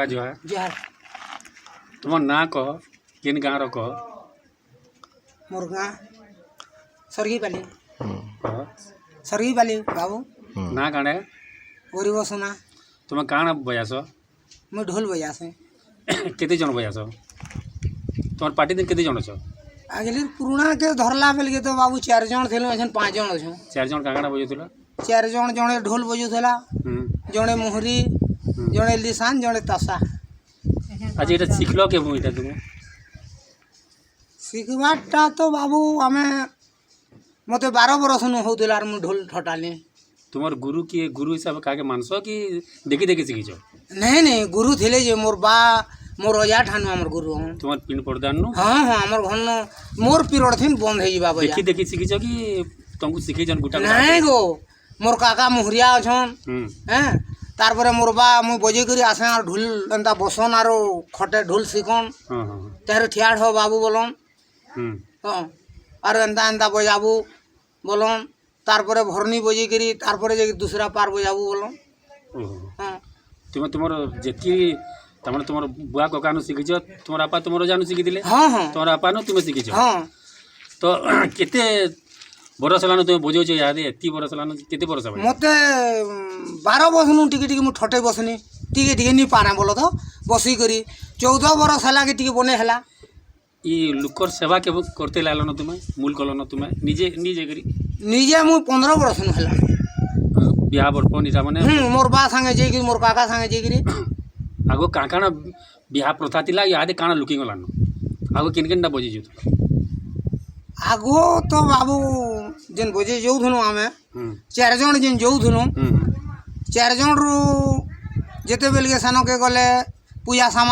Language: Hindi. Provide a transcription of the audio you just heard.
कका जुहार जुहार तुम ना कह किन गाँव कह मोर गाँ सरगी पाली कह सरगी पाली बाबू ना काणे गरीब सोना तुम काण बजास मुझे ढोल बजासे केते जन बजास तुम पार्टी दिन केते जन छ आगे पुराना के धरला बेल के तो बाबू 4 जन थे अछन 5 जन अच्छे 4 जन काण बजाउला 4 जन जड़े ढोल बजाऊला जड़े मोहरी जड़े लिसान जड़े तसा आज ये शिखल के इटा तुम शिखबाटा तो बाबू आमे मत 12 बरस नु होउतिला आर मु ढोल ठटाली तुमर गुरु की गुरु हिसाब काके मानस कि देखी देखी शिखिछ नहीं नहीं गुरु थे जे मोर बा मोर अजा ठानु हमर गुरु हन तुमर पिन पड़दान नु हाँ हाँ हमर घर न मोर पीरियड थी बंद है बाबा देखी देखी शिखिछ कि तुमको शिखै जन गुटा नहीं गो मोर काका मुहरिया अछन हैं तार परे मोर बा मु बजे करी आसे और ढोल एंता बसन आरो खटे ढोल शिखन हां हां तार ठियाड़ हो बाबू बोलन हाँ और एंता एंता बजाबू बोलन तार परे भरनी बजे करी तार परे जे दूसरा पार बजाबू बोलन हाँ तुम तुमर जेती तमन तुमर बुआ कका नु शिखिछ तुमर आपा तुमर जानु शिखि दिले हाँ हाँ तुमर आपा नु तुम शिखिछ हाँ तो केते बरस लानु तुम बजाउछ याद एती बरस लानु केते बरस भाई मते 12 वर्ष नु टिके टिके मु ठटे बसनी टिके टिके नी पाना बोलो तो बसी करी 14 बरस हला के टिके बने हला ई लुकर सेवा के करते लालो न तुम मूल कलो न तुम निजे निजे करी निजे मु 15 बरस नु हला बियाह बरपन इटा माने मोर बा संगे जे मोर काका संगे जे आगो काकाना बियाह प्रथा तिला यादे काना लुकिंग लानु आगो किन किनटा बजे जुत आगो तो बाबू जेन बजे जाऊथुनु आमे 4 जन जेन जाऊथुनु 4 जन रु जेते बेल के सानो के गले पूजा सामान